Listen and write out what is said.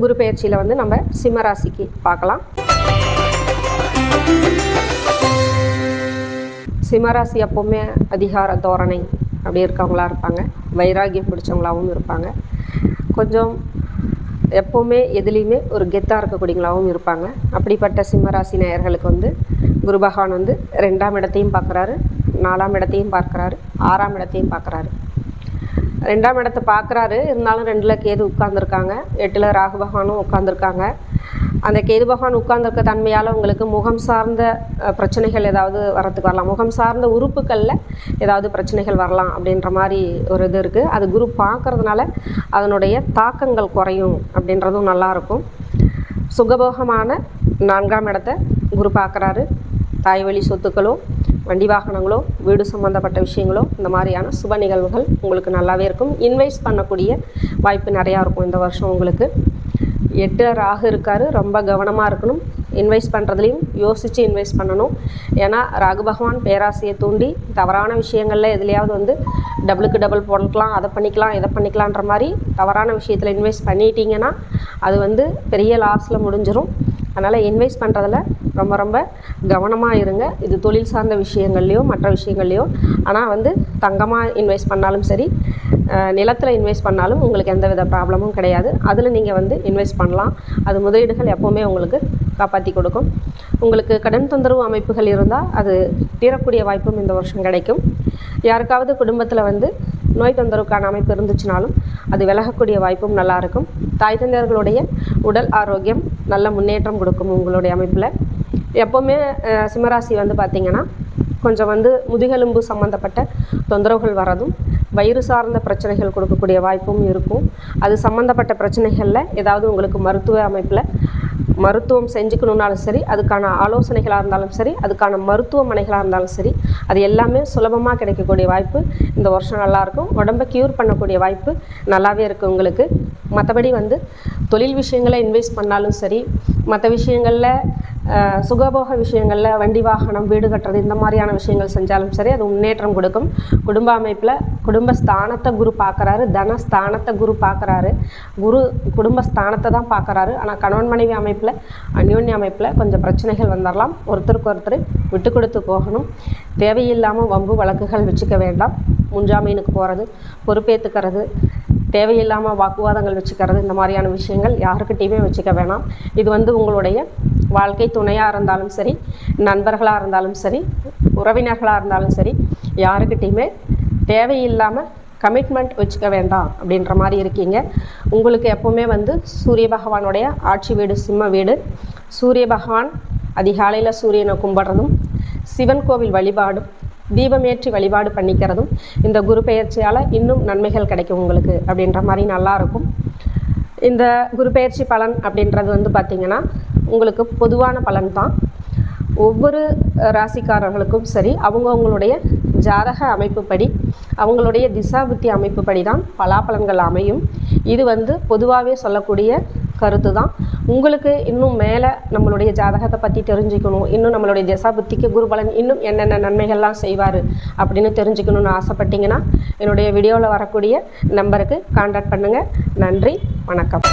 குரு பெயர்ச்சியில் வந்து நம்ம சிம்ம ராசிக்கு பார்க்கலாம். சிம்மராசி எப்போவுமே அதிகார தோரணை அப்படி இருக்கவங்களா இருப்பாங்க. வைராகியம் பிடிச்சவங்களாகவும் இருப்பாங்க. கொஞ்சம் எப்போவுமே எதுலேயுமே ஒரு கெத்தாக இருக்கக்கூடியவங்களாகவும் இருப்பாங்க. அப்படிப்பட்ட சிம்மராசி நேயர்களுக்கு வந்து குரு பகவான் வந்து 2ஆம் இடத்தையும் பார்க்குறாரு, 4ஆம் இடத்தையும் பார்க்குறாரு, 6ஆம் இடத்தையும் பார்க்குறாரு. 2ஆம் இடத்தை பார்க்குறாரு, இருந்தாலும் 2ல் கேது உட்கார்ந்துருக்காங்க, 8ல் ராகு பகவானும் உட்கார்ந்துருக்காங்க. அந்த கேது பகவான் உட்கார்ந்துருக்க தன்மையால் உங்களுக்கு முகம் சார்ந்த பிரச்சனைகள் ஏதாவது வரத்துக்கு வரலாம். முகம் சார்ந்த உறுப்புகளில் ஏதாவது பிரச்சனைகள் வரலாம் அப்படின்ற மாதிரி ஒரு இது இருக்குது. அது குரு பார்க்குறதுனால அதனுடைய தாக்கங்கள் குறையும் அப்படின்றதும் நல்லாயிருக்கும். சுகபோகமான 4ஆம் இடத்தை குரு பார்க்குறாரு. தாய் வழி சொத்துக்களோ, வண்டி வாகனங்களோ, வீடு சம்மந்தப்பட்ட விஷயங்களோ, இந்த மாதிரியான சுப நிகழ்வுகள் உங்களுக்கு நல்லாவே இருக்கும். இன்வெஸ்ட் பண்ணக்கூடிய வாய்ப்பு நிறையா இருக்கும் இந்த வருஷம் உங்களுக்கு. 8 ராகு இருக்கார், ரொம்ப கவனமாக இருக்கணும். இன்வெஸ்ட் பண்ணுறதுலையும் யோசித்து இன்வெஸ்ட் பண்ணணும். ஏன்னா ராகு பகவான் பேராசையை தூண்டி தவறான விஷயங்களில் எதுலையாவது வந்து டபுளுக்கு டபுள் போடலாம், அதை பண்ணிக்கலாம், இதை பண்ணிக்கலான்ற மாதிரி தவறான விஷயத்தில் இன்வெஸ்ட் பண்ணிட்டீங்கன்னா அது வந்து பெரிய லாஸில் முடிஞ்சிடும். அதனால் இன்வெஸ்ட் பண்ணுறதுல ரொம்ப ரொம்ப கவனமாக இருங்க. இது தொழில் சார்ந்த விஷயங்கள்லையோ மற்ற விஷயங்கள்லையோ. ஆனால் வந்து தங்கமாக இன்வெஸ்ட் பண்ணாலும் சரி, நிலத்தில் இன்வெஸ்ட் பண்ணாலும் உங்களுக்கு எந்த வித ப்ராப்ளமும் கிடையாது. அதில் நீங்கள் வந்து இன்வெஸ்ட் பண்ணலாம். அது முதலீடுகள் எப்போவுமே உங்களுக்கு காப்பாற்றி கொடுக்கும். உங்களுக்கு கடன் தொந்தரவு அமைப்புகள் இருந்தால் அது தீரக்கூடிய வாய்ப்பும் இந்த வருஷம் கிடைக்கும். யாருக்காவது குடும்பத்தில் வந்து நோய் தொந்தரவுக்கான அமைப்பு இருந்துச்சுனாலும் அது விலகக்கூடிய வாய்ப்பும் நல்லாயிருக்கும். தாய் தந்தையர்களுடைய உடல் ஆரோக்கியம் நல்ல முன்னேற்றம் கொடுக்கும். உங்களுடைய அமைப்பில் எப்போவுமே சிம்மராசி வந்து பார்த்திங்கன்னா கொஞ்சம் வந்து முதுகெலும்பு சம்மந்தப்பட்ட தொந்தரவுகள் வரதும், வயிறு சார்ந்த பிரச்சனைகள் கொடுக்கக்கூடிய வாய்ப்பும் இருக்கும். அது சம்மந்தப்பட்ட பிரச்சனைகளில் ஏதாவது உங்களுக்கு மருத்துவ அமைப்பில் மருத்துவம் செஞ்சுக்கணுன்னாலும் சரி, அதுக்கான ஆலோசனைகளாக இருந்தாலும் சரி, அதுக்கான மருத்துவமனைகளாக இருந்தாலும் சரி, அது எல்லாமே சுலபமாக கிடைக்கக்கூடிய வாய்ப்பு இந்த வருஷம் நல்லாயிருக்கும். உடம்பை க்யூர் பண்ணக்கூடிய வாய்ப்பு நல்லாவே இருக்குது உங்களுக்கு. மற்றபடி வந்து தொழில் விஷயங்களை இன்வெஸ்ட் பண்ணாலும் சரி, மற்ற விஷயங்களில் சுகபோக விஷயங்களில் வண்டி வாகனம், வீடு கட்டுறது, இந்த மாதிரியான விஷயங்கள் செஞ்சாலும் சரி அது முன்னேற்றம் கொடுக்கும். குடும்ப அமைப்பில் குடும்பஸ்தானத்தை குரு பார்க்குறாரு, தனஸ்தானத்தை குரு பார்க்குறாரு. குரு குடும்பஸ்தானத்தை தான் பார்க்குறாரு. ஆனால் கணவன் மனைவி அமைப்பில், அந்யோன்ய அமைப்பில் கொஞ்சம் பிரச்சனைகள் வந்துடலாம். ஒருத்தருக்கு ஒருத்தர் விட்டு கொடுத்து போகணும். தேவையில்லாமல் வம்பு வழக்குகள் வச்சுக்க வேண்டாம். முன்ஜாமீனுக்கு போகிறது, பொறுப்பேற்றுக்கிறது, தேவையில்லாமல் வாக்குவாதங்கள் வச்சுக்கிறது, இந்த மாதிரியான விஷயங்கள் யாருக்கிட்டையுமே வச்சுக்க வேணாம். இது வந்து உங்களுடைய வாழ்க்கை துணையாக இருந்தாலும் சரி, நண்பர்களாக இருந்தாலும் சரி, உறவினர்களாக இருந்தாலும் சரி, யாருக்கிட்டையுமே தேவையில்லாமல் கமிட்மெண்ட் வச்சுக்க வேண்டாம் அப்படின்ற மாதிரி இருக்கீங்க. உங்களுக்கு எப்போவுமே வந்து சூரிய பகவானுடைய ஆட்சி வீடு சிம்ம வீடு. சூரிய பகவான் அதிகாலையில் சூரியனை கும்பிட்றதும், சிவன் கோவில் வழிபாடும், தீபமேற்றி வழிபாடு பண்ணிக்கிறதும் இந்த குரு பெயர்ச்சியால் இன்னும் நன்மைகள் கிடைக்கும் உங்களுக்கு அப்படின்ற மாதிரி நல்லாயிருக்கும். இந்த குரு பெயர்ச்சி பலன் அப்படின்றது வந்து பார்த்திங்கன்னா உங்களுக்கு பொதுவான பலன் தான். ஒவ்வொரு ராசிக்காரர்களுக்கும் சரி, அவங்கவுங்களுடைய ஜாதக அமைப்புப்படி, அவங்களுடைய திசாபுத்தி அமைப்புப்படி தான் பலாபலன்கள் அமையும். இது வந்து பொதுவாகவே சொல்லக்கூடிய கருத்து தான். உங்களுக்கு இன்னும் மேலே நம்மளுடைய ஜாதகத்தை பற்றி தெரிஞ்சுக்கணும், இன்னும் நம்மளுடைய திசாபுத்திக்கு குருபலன் இன்னும் என்னென்ன நன்மைகள்லாம் செய்வார் அப்படின்னு தெரிஞ்சுக்கணுன்னு ஆசைப்பட்டீங்கன்னா என்னுடைய வீடியோவில் வரக்கூடிய நம்பருக்கு கான்டாக்ட் பண்ணுங்கள். நன்றி, வணக்கம்.